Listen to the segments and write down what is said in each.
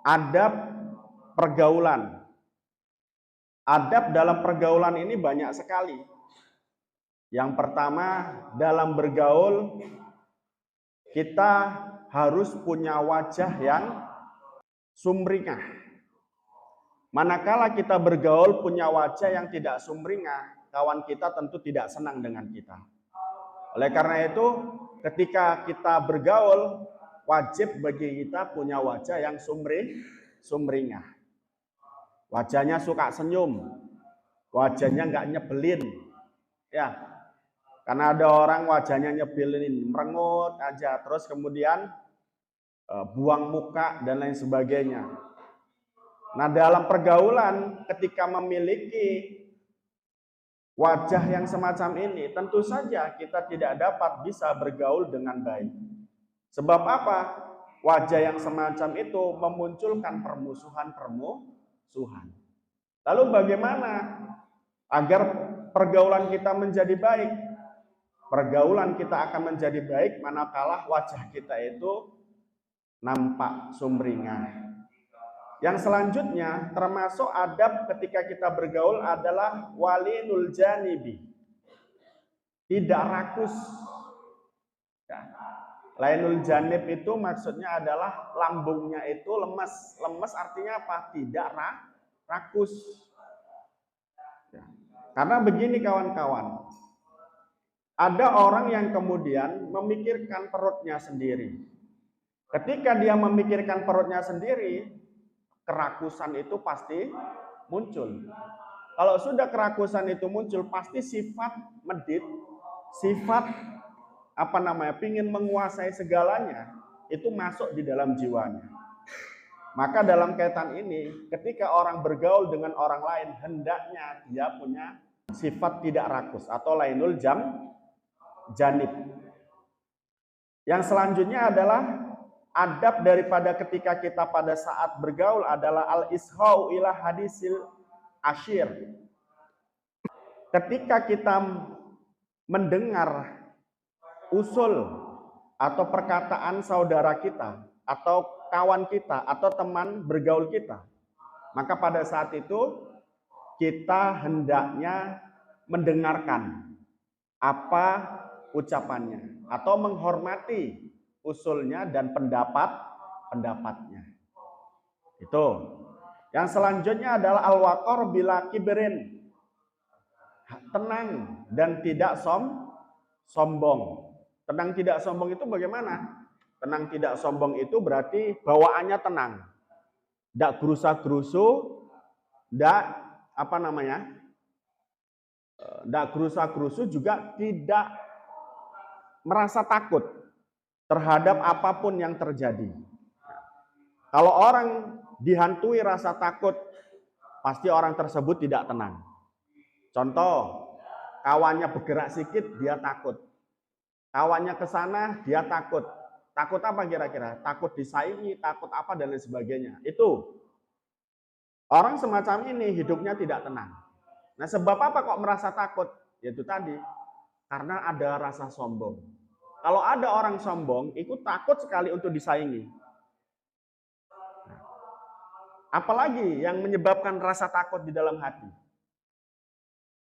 adab pergaulan. Adab dalam pergaulan ini banyak sekali. Yang pertama, dalam bergaul kita harus punya wajah yang sumringah. Manakala kita bergaul punya wajah yang tidak sumringah, kawan kita tentu tidak senang dengan kita. Oleh karena itu, ketika kita bergaul, wajib bagi kita punya wajah yang sumringah. Wajahnya suka senyum, wajahnya nggak nyebelin, ya. Karena ada orang wajahnya nyebelin, merengut aja, terus kemudian buang muka dan lain sebagainya. Nah, dalam pergaulan ketika memiliki wajah yang semacam ini, tentu saja kita tidak dapat bisa bergaul dengan baik. Sebab apa? Wajah yang semacam itu memunculkan permusuhan. Lalu bagaimana agar pergaulan kita menjadi baik? Pergaulan kita akan menjadi baik manakala wajah kita itu nampak sumringah. Yang selanjutnya termasuk adab ketika kita bergaul adalah walinul janibi. Tidak rakus. Ya. Lainul janib itu maksudnya adalah lambungnya itu lemes. Lemes artinya apa? Tidak rakus. Ya. Karena begini kawan-kawan. Ada orang yang kemudian memikirkan perutnya sendiri. Ketika dia memikirkan perutnya sendiri, kerakusan itu pasti muncul. Kalau sudah kerakusan itu muncul, pasti sifat medit, sifat pingin menguasai segalanya, itu masuk di dalam jiwanya. Maka dalam kaitan ini, ketika orang bergaul dengan orang lain, hendaknya dia punya sifat tidak rakus atau lainul janib. Yang selanjutnya adalah adab daripada ketika kita pada saat bergaul adalah al-ishau ila hadisil ashir. Ketika kita mendengar usul atau perkataan saudara kita atau kawan kita atau teman bergaul kita, maka pada saat itu kita hendaknya mendengarkan apa ucapannya atau menghormati usulnya dan pendapatnya. Itu. Yang selanjutnya adalah al-waqar bila kibrin. Tenang dan tidak sombong. Tenang tidak sombong itu bagaimana? Tenang tidak sombong itu berarti bawaannya tenang. Tidak gerusa-gerusu, tidak tidak gerusa-gerusu, juga tidak merasa takut terhadap apapun yang terjadi. Kalau orang dihantui rasa takut, pasti orang tersebut tidak tenang. Contoh, kawannya bergerak sedikit, dia takut. Kawannya ke sana, dia takut. Takut apa kira-kira? Takut disaingi, takut apa dan lain sebagainya. Itu. Orang semacam ini hidupnya tidak tenang. Nah, sebab apa kok merasa takut? Yaitu tadi, karena ada rasa sombong. Kalau ada orang sombong, itu takut sekali untuk disaingi. Apalagi yang menyebabkan rasa takut di dalam hati?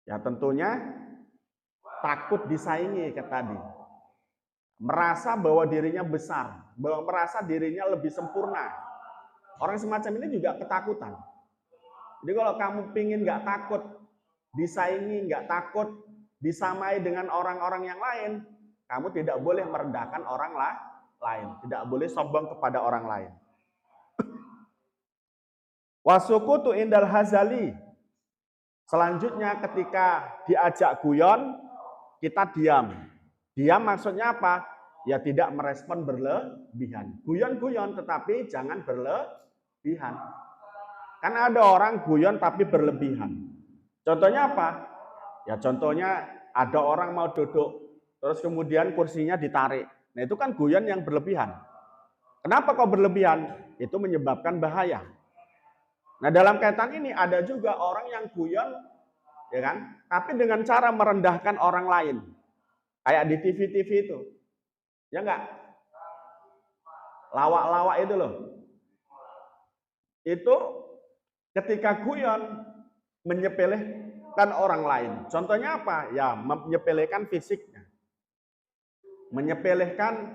Ya tentunya takut disaingi kayak tadi. Merasa bahwa dirinya besar, bahwa merasa dirinya lebih sempurna. Orang semacam ini juga ketakutan. Jadi kalau kamu pingin nggak takut disaingi, nggak takut disamai dengan orang-orang yang lain, kamu tidak boleh merendahkan orang lain, tidak boleh sombong kepada orang lain. Wasukutu indal hazali. Selanjutnya ketika diajak guyon, kita diam. Diam maksudnya apa? Ya tidak merespon berlebihan. Guyon-guyon tetapi jangan berlebihan. Karena ada orang guyon tapi berlebihan. Contohnya apa? Ya contohnya ada orang mau duduk, terus kemudian kursinya ditarik. Nah itu kan guyon yang berlebihan. Kenapa kok berlebihan? Itu menyebabkan bahaya. Nah dalam kaitan ini ada juga orang yang guyon, ya kan? Tapi dengan cara merendahkan orang lain, kayak di TV-TV itu, ya enggak? Lawak-lawak itu loh. itu ketika guyon menyepelekan orang lain. Contohnya apa? Ya, menyepelekan fisiknya, menyepelekan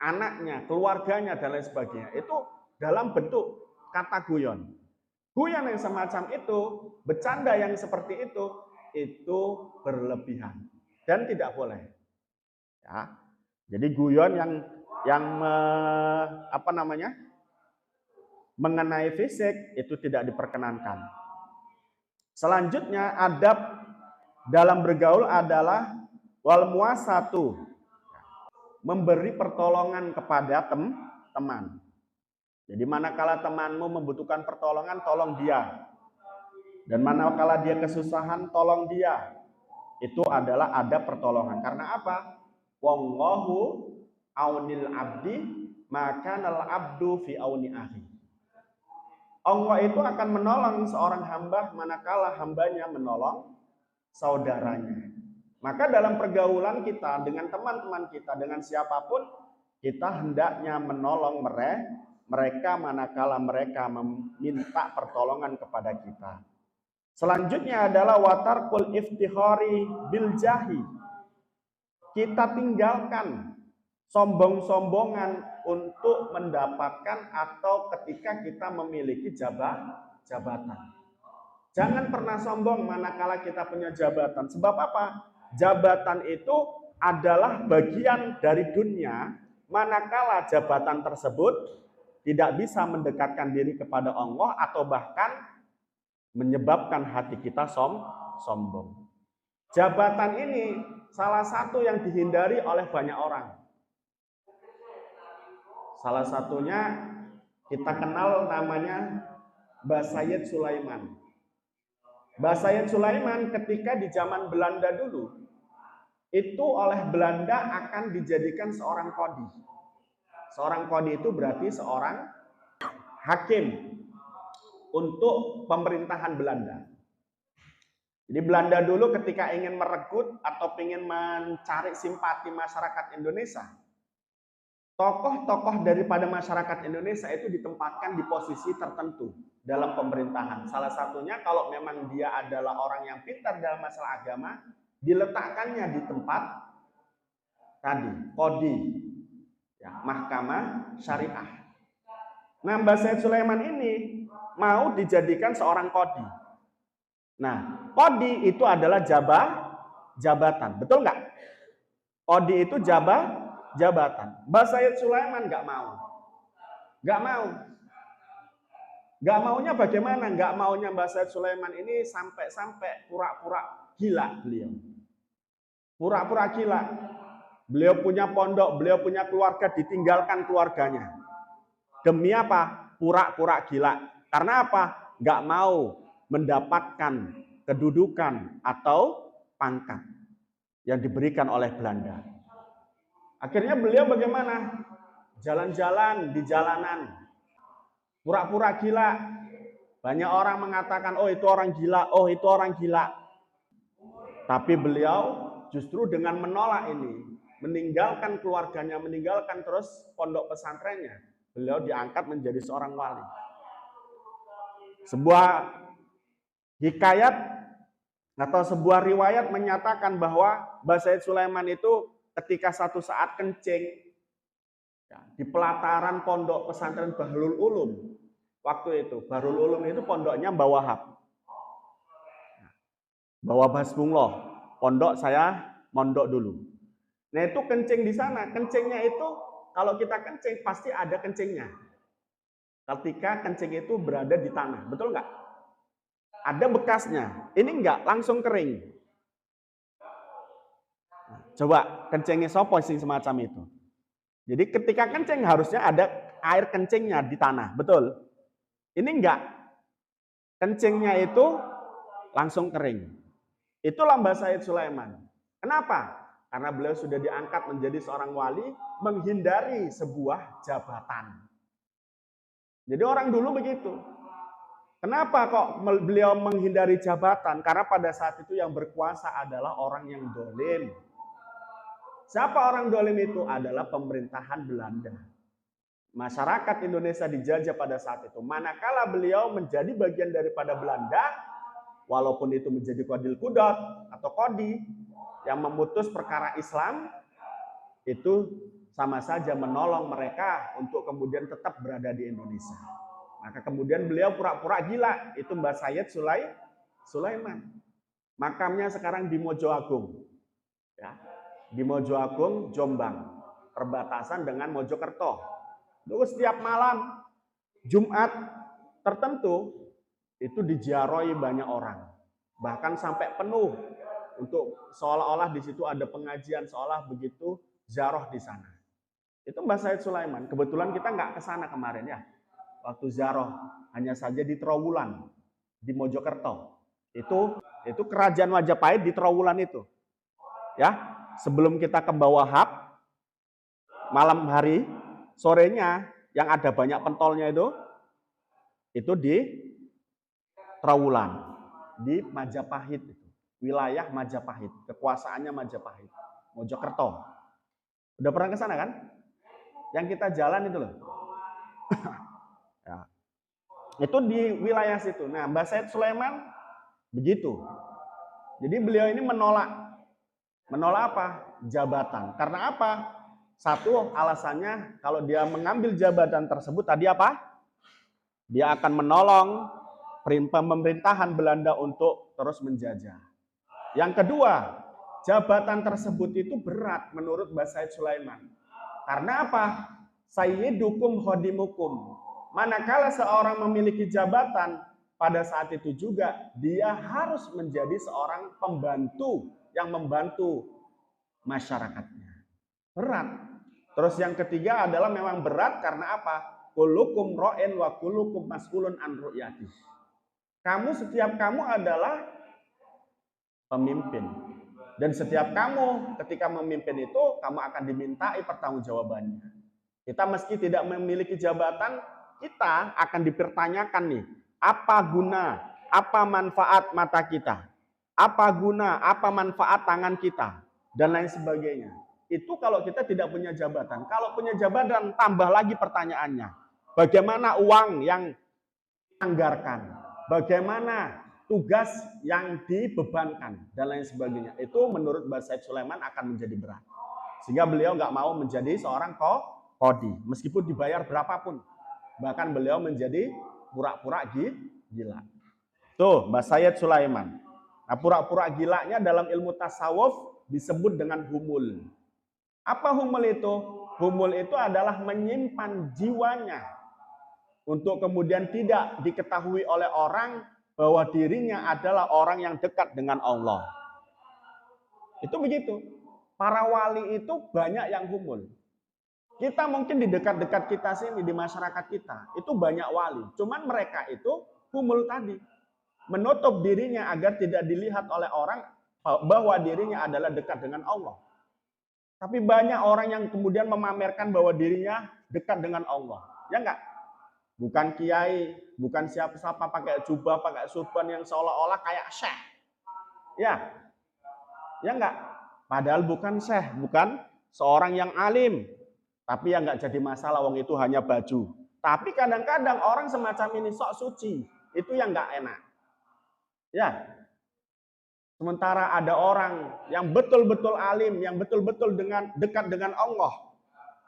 anaknya, keluarganya, dan lain sebagainya. Itu dalam bentuk kata guyon. Guyon yang semacam itu, bercanda yang seperti itu berlebihan dan tidak boleh. Ya. Jadi guyon yang mengenai fisik itu tidak diperkenankan. Selanjutnya adab dalam bergaul adalah wal muasatu, memberi pertolongan kepada teman. Jadi manakala temanmu membutuhkan pertolongan, tolong dia. Dan manakala dia kesusahan, tolong dia. Itu adalah adab pertolongan. Karena apa? Wallahu aunil abdi, maka nal abdu fi auni akhi. Allah itu akan menolong seorang hamba manakala hambanya menolong saudaranya. Maka dalam pergaulan kita dengan teman-teman kita, dengan siapapun, kita hendaknya menolong mereka manakala mereka meminta pertolongan kepada kita. Selanjutnya adalah watarkul iftihari bil jahi. Kita tinggalkan sombong-sombongan untuk mendapatkan atau ketika kita memiliki jabatan. Jangan pernah sombong manakala kita punya jabatan. Sebab apa? Jabatan itu adalah bagian dari dunia, manakala jabatan tersebut tidak bisa mendekatkan diri kepada Allah atau bahkan menyebabkan hati kita sombong. Jabatan ini salah satu yang dihindari oleh banyak orang. Salah satunya kita kenal namanya Mbah Sayyid Sulaiman. Mbah Sayyid Sulaiman ketika di zaman Belanda dulu, itu oleh Belanda akan dijadikan seorang qadhi. Seorang qadhi itu berarti seorang hakim untuk pemerintahan Belanda. Jadi Belanda dulu ketika ingin merekrut atau ingin mencari simpati masyarakat Indonesia, tokoh-tokoh daripada masyarakat Indonesia itu ditempatkan di posisi tertentu dalam pemerintahan. Salah satunya kalau memang dia adalah orang yang pintar dalam masalah agama, diletakkannya di tempat tadi, qadhi, ya, mahkamah syariah. Nah, Mbah Sayyid Sulaiman ini mau dijadikan seorang qadhi. Nah, qadhi itu adalah jabatan, betul nggak? Qadhi itu jabatan. Mbah Sayyid Sulaiman nggak mau. Nggak maunya bagaimana? Nggak maunya Mbah Sayyid Sulaiman ini sampai pura-pura gila beliau. Pura-pura gila. Beliau punya pondok, beliau punya keluarga, ditinggalkan keluarganya. Demi apa? Pura-pura gila. Karena apa? Nggak mau mendapatkan kedudukan atau pangkat yang diberikan oleh Belanda. Akhirnya beliau bagaimana? Jalan-jalan di jalanan. Pura-pura gila. Banyak orang mengatakan, oh itu orang gila, oh itu orang gila. Tapi beliau justru dengan menolak ini, meninggalkan keluarganya, meninggalkan terus pondok pesantrennya, beliau diangkat menjadi seorang wali. Sebuah hikayat atau sebuah riwayat menyatakan bahwa Mbah Sayyid Sulaiman itu ketika satu saat kencing ya, di pelataran pondok pesantren Bahrul Ulum. Waktu itu Bahrul Ulum itu pondoknya Mbah Wahab, Mbah Hasbullah, pondok saya mondok dulu. Nah itu kencing di sana, kencingnya itu kalau kita kencing pasti ada kencingnya. Ketika kencing itu berada di tanah, betul nggak? Ada bekasnya. Ini enggak langsung kering. Coba kencingnya sopo sing semacam itu. Jadi ketika kencing harusnya ada air kencingnya di tanah, betul? Ini enggak. Kencingnya itu langsung kering. Itulah Mbah Sayyid Sulaiman. Kenapa? Karena beliau sudah diangkat menjadi seorang wali, menghindari sebuah jabatan. Jadi orang dulu begitu. Kenapa kok beliau menghindari jabatan? Karena pada saat itu yang berkuasa adalah orang yang dolim. Siapa orang dolim itu? Adalah pemerintahan Belanda. masyarakat Indonesia dijajah pada saat itu. Manakala beliau menjadi bagian daripada Belanda, walaupun itu menjadi Qadil Qudot atau Qadi yang memutus perkara Islam, itu sama saja menolong mereka untuk kemudian tetap berada di Indonesia. Maka kemudian beliau pura-pura gila, itu Mbah Sayyid Sulaiman. Makamnya sekarang di Mojo Agung. Ya, di Mojo Agung, Jombang, perbatasan dengan Mojokerto. Lalu setiap malam Jumat tertentu itu diziarahi banyak orang, bahkan sampai penuh, untuk seolah-olah di situ ada pengajian, seolah begitu ziarah di sana. Itu Mbah Sayyid Sulaiman. Kebetulan kita nggak ke sana kemarin ya, waktu ziarah, hanya saja di Trowulan di Mojokerto. Itu kerajaan Majapahit di Trowulan itu. Ya, sebelum kita ke Bawahap, malam hari, sorenya yang ada banyak pentolnya itu di Trowulan, di Majapahit, wilayah Majapahit, kekuasaannya Majapahit, Mojokerto. Udah pernah ke sana kan? Yang kita jalan itu loh. Ya. Itu di wilayah situ. Nah, Mbah Sayyid Sulaiman begitu. Jadi beliau ini menolak apa? Jabatan. Karena apa? Satu, alasannya kalau dia mengambil jabatan tersebut tadi apa? Dia akan menolong pemerintahan Belanda untuk terus menjajah. Yang kedua, jabatan tersebut itu berat menurut Mbah Sayyid Sulaiman. Karena apa? Sayyidukum khodimukum. Manakala seorang memiliki jabatan, pada saat itu juga dia harus menjadi seorang pembantu yang membantu masyarakatnya. Berat. Terus yang ketiga adalah memang berat karena apa? Kullukum ra'in wa kullukum mas'ulun an ru'yatih. Setiap kamu adalah pemimpin. Dan setiap kamu ketika memimpin itu, kamu akan dimintai pertanggungjawabannya. Kita meski tidak memiliki jabatan, kita akan dipertanyakan nih, apa guna, apa manfaat mata kita, apa guna, apa manfaat tangan kita, dan lain sebagainya. Itu kalau kita tidak punya jabatan. Kalau punya jabatan, tambah lagi pertanyaannya. Bagaimana uang yang dianggarkan? Bagaimana tugas yang dibebankan? Dan lain sebagainya. Itu menurut Mbah Sayyid Sulaiman akan menjadi berat. Sehingga beliau nggak mau menjadi seorang qadi. Meskipun dibayar berapapun. Bahkan beliau menjadi pura-pura gila. Tuh, Mbah Sayyid Sulaiman. Nah, pura-pura gilanya dalam ilmu tasawuf disebut dengan humul. Apa humul itu? Humul itu adalah menyimpan jiwanya untuk kemudian tidak diketahui oleh orang bahwa dirinya adalah orang yang dekat dengan Allah. Itu begitu. Para wali itu banyak yang humul. Kita mungkin di dekat-dekat kita sini, di masyarakat kita, itu banyak wali. Cuman mereka itu humul tadi. Menutup dirinya agar tidak dilihat oleh orang bahwa dirinya adalah dekat dengan Allah. Tapi banyak orang yang kemudian memamerkan bahwa dirinya dekat dengan Allah. Ya enggak? Bukan kiai, bukan siapa-siapa pakai jubah, pakai surban yang seolah-olah kayak syekh. Ya. Ya enggak? Padahal bukan syekh, bukan seorang yang alim. Tapi yang enggak jadi masalah, wong itu hanya baju. Tapi kadang-kadang orang semacam ini sok suci. Itu yang enggak enak. Ya. Sementara ada orang yang betul-betul alim, yang betul-betul dekat dengan Allah,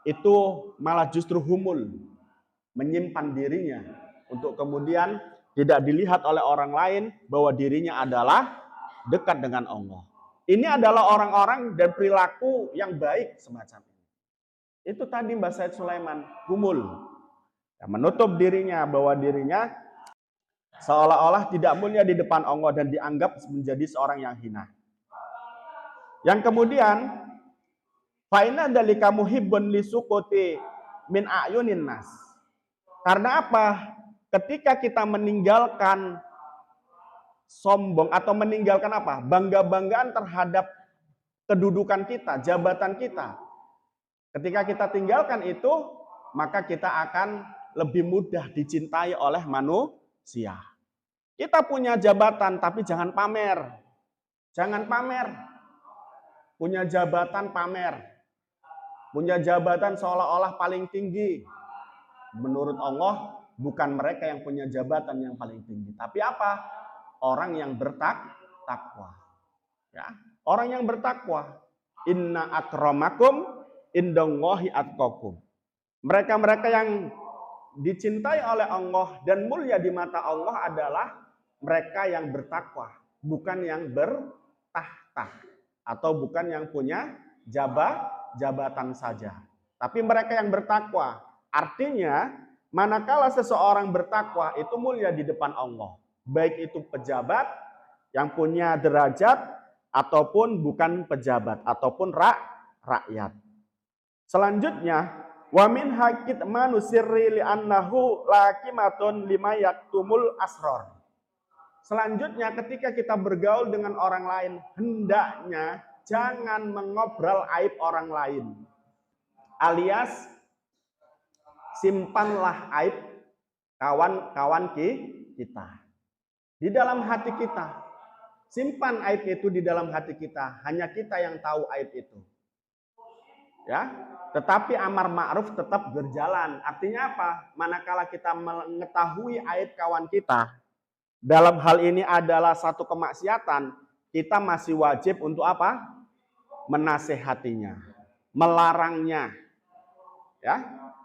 itu malah justru humul, menyimpan dirinya untuk kemudian tidak dilihat oleh orang lain bahwa dirinya adalah dekat dengan Allah. Ini adalah orang-orang dan perilaku yang baik semacam ini. Itu tadi Mbah Sayyid Sulaiman, humul, menutup dirinya bahwa dirinya seolah-olah tidak mulia di depan Allah dan dianggap menjadi seorang yang hina. Yang kemudian, fa'inna dzalika muhibbun lisuquti min a'yunin nas. Karena apa? Ketika kita meninggalkan sombong atau meninggalkan apa? Bangga-banggaan terhadap kedudukan kita, jabatan kita. Ketika kita tinggalkan itu, maka kita akan lebih mudah dicintai oleh manusia. Kita punya jabatan tapi jangan pamer. Jangan pamer. Punya jabatan pamer. Punya jabatan seolah-olah paling tinggi. Menurut Allah bukan mereka yang punya jabatan yang paling tinggi, tapi apa? Orang yang bertakwa. Ya, orang yang bertakwa. Inna akramakum indallahi atqakum. Mereka-mereka yang dicintai oleh Allah dan mulia di mata Allah adalah mereka yang bertakwa, bukan yang bertahta atau bukan yang punya jabatan saja. Tapi mereka yang bertakwa. Artinya, manakala seseorang bertakwa itu mulia di depan Allah. Baik itu pejabat yang punya derajat ataupun bukan pejabat ataupun rakyat. Selanjutnya, wa min hakit manusirri li annahu lakimatun lima yaktumul asror. Selanjutnya, ketika kita bergaul dengan orang lain, hendaknya jangan mengobrol aib orang lain. Alias simpanlah aib kawan-kawan kita di dalam hati kita. Simpan aib itu di dalam hati kita. Hanya kita yang tahu aib itu. Ya, tetapi amar ma'ruf tetap berjalan. Artinya apa? Manakala kita mengetahui aib kawan kita, dalam hal ini adalah satu kemaksiatan, kita masih wajib untuk apa? Menasehatinya, melarangnya. Ya,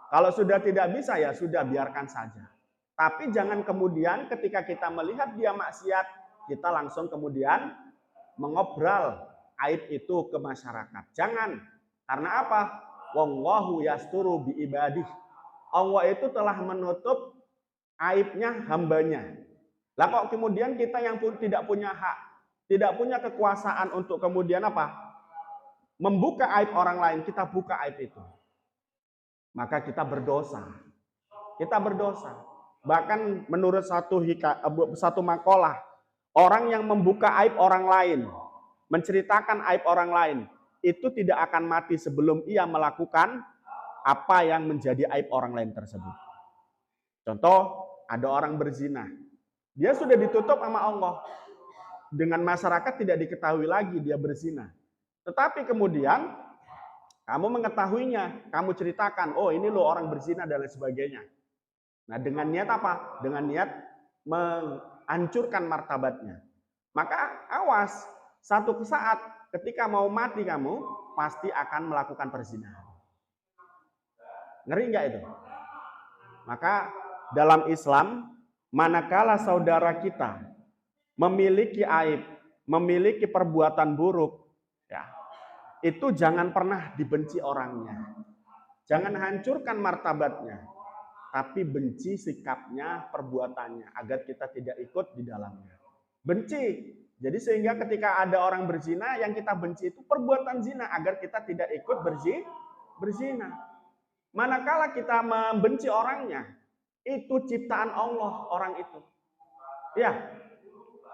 kalau sudah tidak bisa ya sudah biarkan saja. Tapi jangan kemudian ketika kita melihat dia maksiat, kita langsung kemudian mengobrol aib itu ke masyarakat. Jangan. Karena apa? Wallahu yasturu bi ibadih. Allah itu telah menutup aibnya hambanya. Lah kok kemudian kita yang pun tidak punya hak, tidak punya kekuasaan untuk kemudian apa? Membuka aib orang lain, kita buka aib itu. Maka kita berdosa. Kita berdosa. Bahkan menurut satu makalah, orang yang membuka aib orang lain, menceritakan aib orang lain, itu tidak akan mati sebelum ia melakukan apa yang menjadi aib orang lain tersebut. Contoh, ada orang berzina. Dia sudah ditutup sama Allah. Dengan masyarakat tidak diketahui lagi dia berzina. Tetapi kemudian kamu mengetahuinya, kamu ceritakan, oh ini loh orang berzina dan lain sebagainya. Nah dengan niat apa? Dengan niat menghancurkan martabatnya. Maka awas, satu saat ketika mau mati kamu, pasti akan melakukan perzinahan. Ngeri nggak itu? Maka dalam Islam, manakala saudara kita memiliki aib, memiliki perbuatan buruk, ya, itu jangan pernah dibenci orangnya. Jangan hancurkan martabatnya, tapi benci sikapnya, perbuatannya, agar kita tidak ikut di dalamnya. Benci. Jadi sehingga ketika ada orang berzina, yang kita benci itu perbuatan zina, agar kita tidak ikut berzina. Manakala kita membenci orangnya, itu ciptaan Allah orang itu. Ya,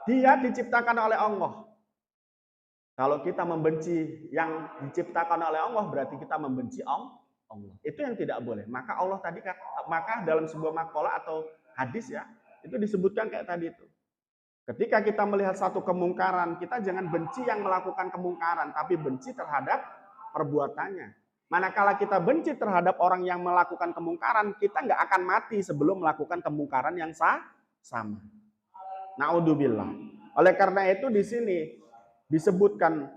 dia diciptakan oleh Allah. Kalau kita membenci yang diciptakan oleh Allah, berarti kita membenci Allah. Itu yang tidak boleh. Maka Allah tadi, maka dalam sebuah makalah atau hadis ya, itu disebutkan kayak tadi itu. Ketika kita melihat satu kemungkaran, kita jangan benci yang melakukan kemungkaran, tapi benci terhadap perbuatannya. Manakala kita benci terhadap orang yang melakukan kemungkaran, kita nggak akan mati sebelum melakukan kemungkaran yang sama. Naudzubillah. Oleh karena itu di sini disebutkan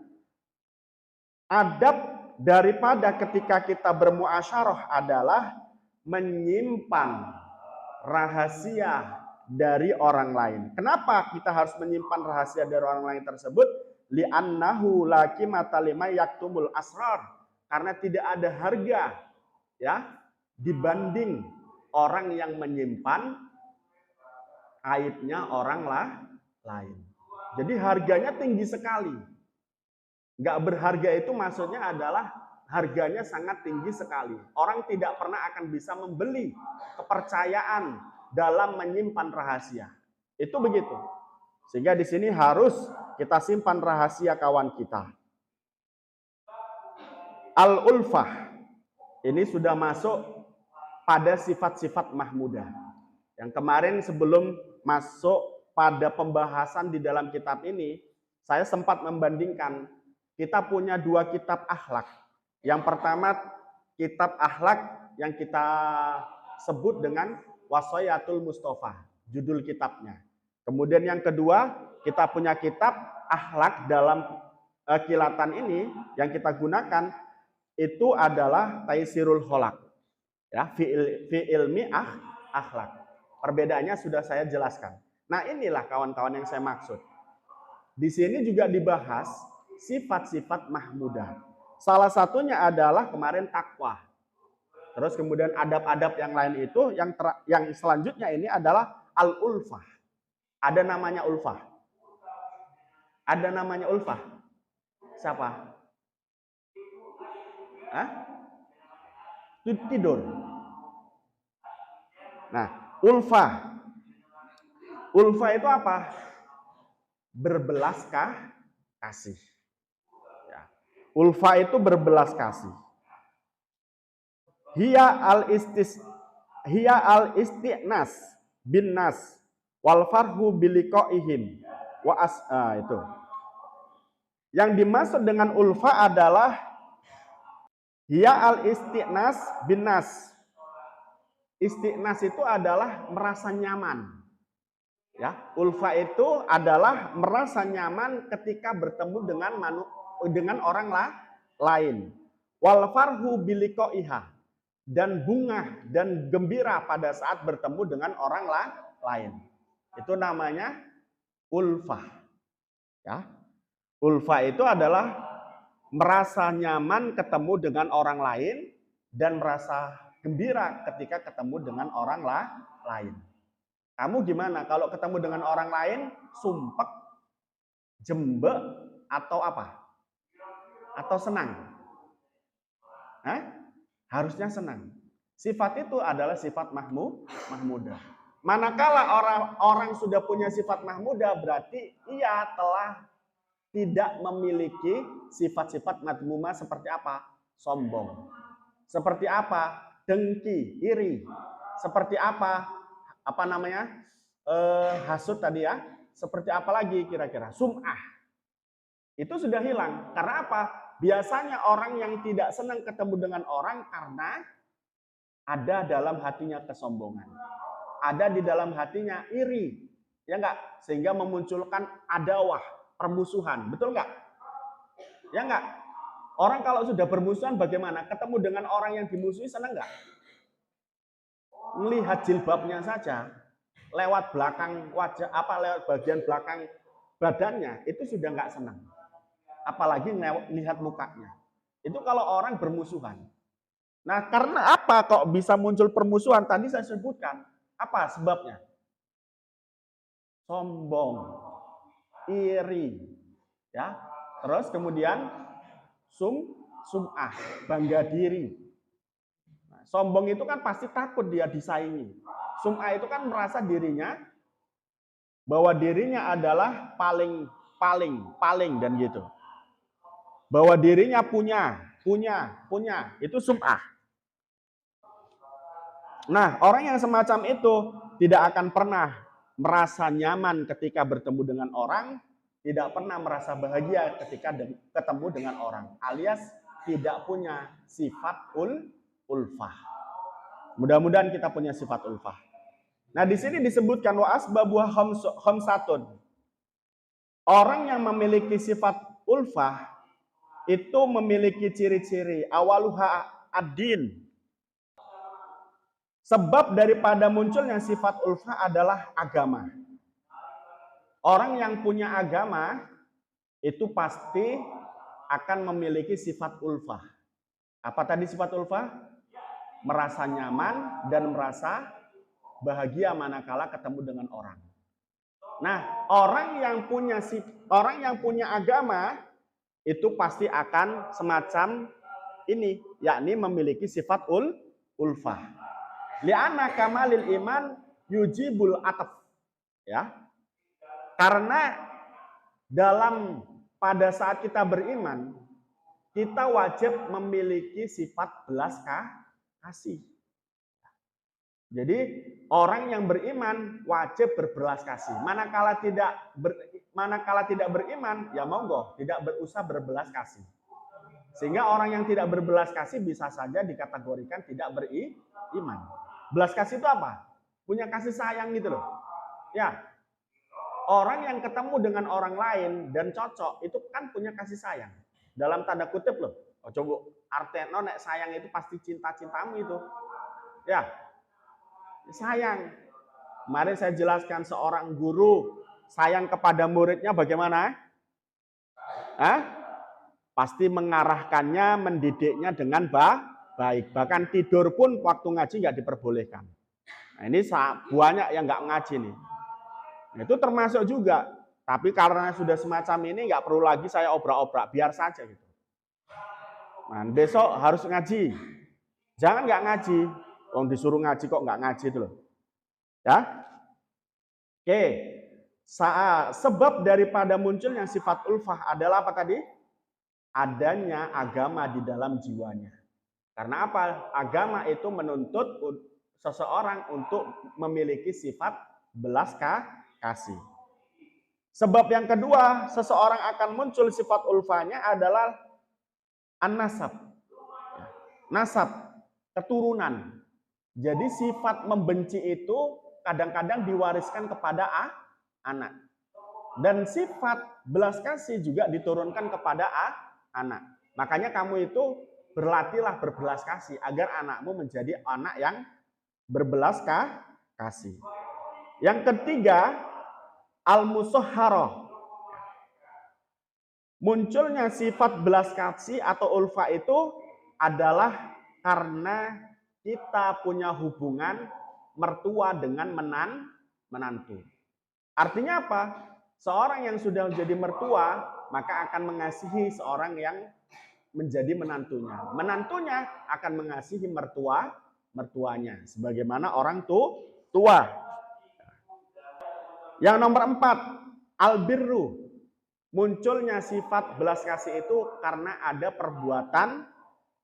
adab daripada ketika kita bermuasyarah adalah menyimpan rahasia dari orang lain. Kenapa kita harus menyimpan rahasia dari orang lain tersebut? Li'annahu lakimata lima yaktumul asrar. Karena tidak ada harga ya dibanding orang yang menyimpan aibnya orang lain. Jadi harganya tinggi sekali. Nggak berharga itu maksudnya adalah harganya sangat tinggi sekali. Orang tidak pernah akan bisa membeli kepercayaan dalam menyimpan rahasia. Itu begitu. Sehingga di sini harus kita simpan rahasia kawan kita. Al-ulfah. Ini sudah masuk pada sifat-sifat mahmudah. Yang kemarin sebelum masuk pada pembahasan di dalam kitab ini, saya sempat membandingkan kita punya dua kitab akhlak. Yang pertama kitab akhlak yang kita sebut dengan Wasoyatul Mustafa, judul kitabnya. Kemudian yang kedua, kita punya kitab akhlak dalam kilatan ini yang kita gunakan itu adalah Taisirul Kholaq. Ya, fi ilmi akhlak. Perbedaannya sudah saya jelaskan. Nah, inilah kawan-kawan yang saya maksud. Di sini juga dibahas sifat-sifat mahmudah. Salah satunya adalah kemarin takwa. Terus kemudian adab-adab yang lain itu yang selanjutnya ini adalah al-ulfah. Ada namanya ulfah. Ada namanya ulfah. Siapa? Hah? Tidur. Nah, ulfah. Ulfah itu apa? Berbelas kasih. Ya. Ulfah itu berbelas kasih. Hiya al-istinas bin nas wal farhu biliqaihim wa itu. Yang dimaksud dengan ulfa adalah hiya al-istinas bin nas. Istinas itu adalah merasa nyaman. Ya, ulfa itu adalah merasa nyaman ketika bertemu dengan orang lain. Wal farhu biliqaiha. Dan bunga dan gembira pada saat bertemu dengan orang lain. Itu namanya ulfah. Ya. Ulfah itu adalah merasa nyaman ketemu dengan orang lain dan merasa gembira ketika ketemu dengan orang lain. Kamu gimana kalau ketemu dengan orang lain, sumpek, jembek, atau apa? Atau senang? Hah? Harusnya senang. Sifat itu adalah sifat mahmudah. Manakala orang sudah punya sifat mahmudah, berarti ia telah tidak memiliki sifat-sifat madmumah seperti apa? Sombong. Seperti apa? Dengki, iri. Seperti apa? Apa namanya? Hasud tadi ya. Seperti apa lagi kira-kira? Sum'ah. Itu sudah hilang. Karena apa? Biasanya orang yang tidak senang ketemu dengan orang karena ada dalam hatinya kesombongan. Ada di dalam hatinya iri. Ya enggak? Sehingga memunculkan adawah, permusuhan. Betul enggak? Ya enggak? Orang kalau sudah bermusuhan bagaimana? Ketemu dengan orang yang dimusuhi senang enggak? Melihat jilbabnya saja, lewat belakang wajah, lewat bagian belakang badannya, itu sudah enggak senang. Apalagi lihat mukanya. Itu kalau orang bermusuhan. Nah, karena apa kok bisa muncul permusuhan? Tadi saya sebutkan. Apa sebabnya? Sombong, iri, ya. Terus kemudian sum'ah, bangga diri. Nah, sombong itu kan pasti takut dia disaingi. Sum'ah itu kan merasa dirinya bahwa dirinya adalah paling dan gitu. Bahwa dirinya punya, itu sum'ah. Nah, orang yang semacam itu tidak akan pernah merasa nyaman ketika bertemu dengan orang, tidak pernah merasa bahagia ketika ketemu dengan orang, alias tidak punya sifat ulfah. Mudah-mudahan kita punya sifat ulfah. Nah, di sini disebutkan wa asbabuha khamsatun. Orang yang memiliki sifat ulfah itu memiliki ciri-ciri awaluha ad-din. Sebab daripada munculnya sifat ulfah adalah agama. Orang yang punya agama itu pasti akan memiliki sifat ulfah. Apa tadi sifat ulfah? Merasa nyaman dan merasa bahagia manakala ketemu dengan orang. Nah, orang yang punya agama itu pasti akan semacam ini, yakni memiliki sifat ulfah. Li'anna kamalil iman yujibul ataf. Ya. Karena pada saat kita beriman, kita wajib memiliki sifat belas kasih. Jadi orang yang beriman wajib berbelas kasih. Manakala tidak beriman, ya monggo, tidak berusaha berbelas kasih. Sehingga orang yang tidak berbelas kasih bisa saja dikategorikan tidak beriman. Belas kasih itu apa? Punya kasih sayang gitu loh. Ya, orang yang ketemu dengan orang lain dan cocok itu kan punya kasih sayang. Dalam tanda kutip loh. Oh, coba artinya nek sayang itu pasti cinta-cintamu itu. Ya, sayang. Kemarin saya jelaskan seorang guru sayang kepada muridnya bagaimana? Hah? Pasti mengarahkannya, mendidiknya dengan baik. Bahkan tidur pun waktu ngaji nggak diperbolehkan. Nah, ini banyak yang nggak ngaji nih. Itu termasuk juga. Tapi karena sudah semacam ini nggak perlu lagi saya obrak-obrak, biar saja gitu. Nah, besok harus ngaji. Jangan nggak ngaji. Wong disuruh ngaji kok nggak ngaji itu loh. Ya. Oke. Sebab daripada munculnya sifat ulfah adalah apa tadi? Adanya agama di dalam jiwanya. Karena apa? Agama itu menuntut seseorang untuk memiliki sifat belas kasih. Sebab yang kedua, seseorang akan muncul sifat ulfanya adalah an-nasab. Nasab, keturunan. Jadi sifat membenci itu kadang-kadang diwariskan kepada anak. Dan sifat belas kasih juga diturunkan kepada anak. Makanya kamu itu berlatihlah berbelas kasih agar anakmu menjadi anak yang berbelas kasih. Yang ketiga, al-musahharah. Munculnya sifat belas kasih atau ulfa itu adalah karena kita punya hubungan mertua dengan menantu. Artinya apa? Seorang yang sudah menjadi mertua, maka akan mengasihi seorang yang menjadi menantunya. Menantunya akan mengasihi mertuanya. Sebagaimana orang tua. Yang nomor 4, albirru. Munculnya sifat belas kasih itu karena ada perbuatan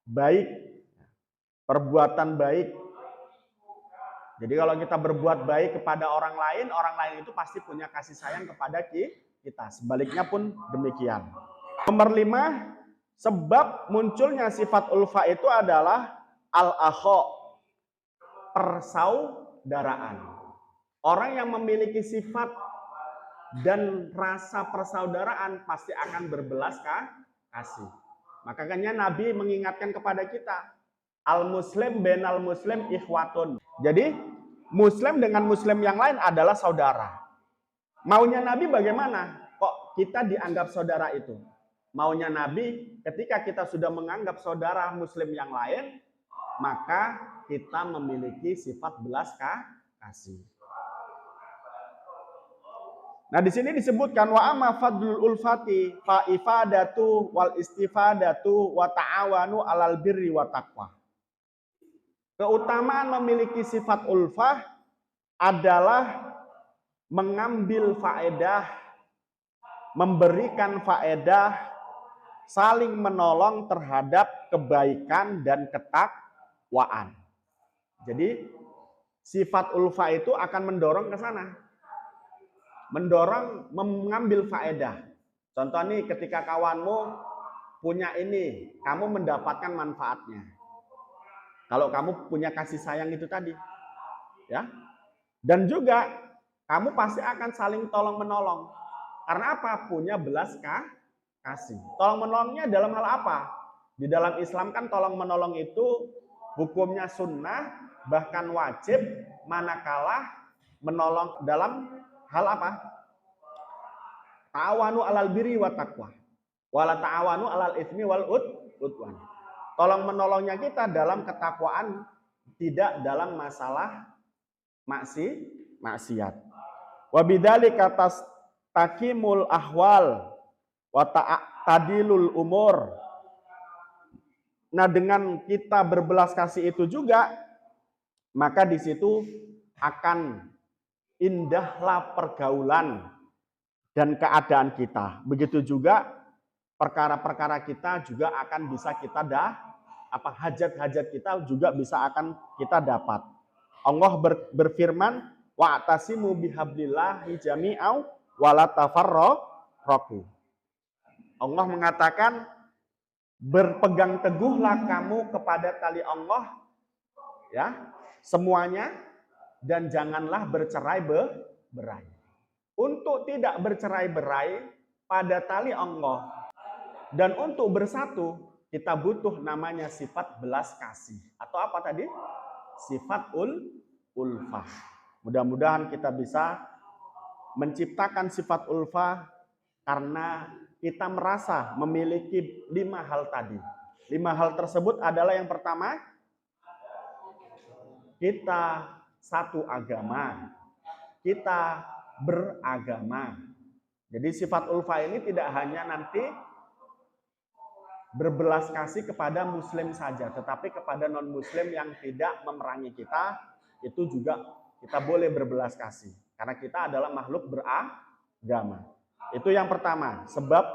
baik. Perbuatan baik. Jadi kalau kita berbuat baik kepada orang lain itu pasti punya kasih sayang kepada kita. Sebaliknya pun demikian. Nomor 5, sebab munculnya sifat ulfa itu adalah al-akha, persaudaraan. Orang yang memiliki sifat dan rasa persaudaraan pasti akan berbelas kasih. Makanya Nabi mengingatkan kepada kita, al-muslim benal muslim ikhwatun. Jadi muslim dengan muslim yang lain adalah saudara. Maunya Nabi bagaimana? Kok kita dianggap saudara itu? Maunya Nabi ketika kita sudah menganggap saudara muslim yang lain, maka kita memiliki sifat belas kasih. Nah, di sini disebutkan wa amma fadlul ulfati fa ifadatu wal istifadatu wa ta'awanu alal birri wa taqwa. Keutamaan memiliki sifat ulfah adalah mengambil faedah, memberikan faedah, saling menolong terhadap kebaikan dan ketakwaan. Jadi sifat ulfah itu akan mendorong ke sana. Mendorong mengambil faedah. Contoh nih ketika kawanmu punya ini, kamu mendapatkan manfaatnya. Kalau kamu punya kasih sayang itu tadi. Ya. Dan juga kamu pasti akan saling tolong menolong. Karena apa? Punya belas kasih. Tolong menolongnya dalam hal apa? Di dalam Islam kan tolong menolong itu hukumnya sunnah, bahkan wajib, manakala menolong dalam hal apa? Ta'awanu alal birri wa taqwa. Wala ta'awanu alal itsmi wal udwan. Tolong menolongnya kita dalam ketakwaan, tidak dalam masalah maksiat. Wa bidzalika taqimul ahwal wa ta'tadilul umur. Nah, dengan kita berbelas kasih itu juga, maka di situ akan indahlah pergaulan dan keadaan kita. Begitu juga perkara-perkara kita juga akan bisa kita hajat-hajat kita juga bisa akan kita dapat. Allah berfirman, wa'tasimu bihablillahi jami'au wa la tafarraqu. Allah mengatakan, berpegang teguhlah kamu kepada tali Allah Ya, semuanya, dan janganlah bercerai-berai. Untuk tidak bercerai-berai pada tali Allah dan untuk bersatu, kita butuh namanya sifat belas kasih. Atau apa tadi? Sifat ulfah. Mudah-mudahan kita bisa menciptakan sifat ulfah karena kita merasa memiliki 5 hal tadi. 5 hal tersebut adalah yang pertama, kita satu agama, kita beragama. Jadi sifat ulfa ini tidak hanya nanti berbelas kasih kepada muslim saja, tetapi kepada non-muslim yang tidak memerangi kita, itu juga kita boleh berbelas kasih. Karena kita adalah makhluk beragama. Itu yang pertama, sebab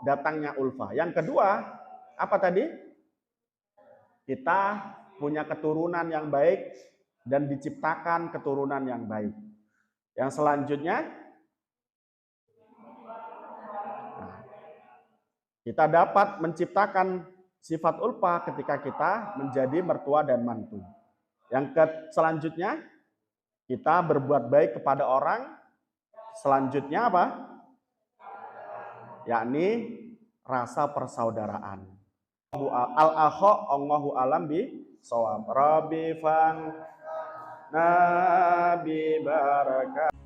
datangnya ulfa. Yang kedua, apa tadi? Kita punya keturunan yang baik dan diciptakan keturunan yang baik. Yang selanjutnya, kita dapat menciptakan sifat ulfa ketika kita menjadi mertua dan mantu. Yang selanjutnya, kita berbuat baik kepada orang. Selanjutnya apa? Yakni rasa persaudaraan. Al-akha Allahu alam bi shawab. Rabbi fan nabi barakah.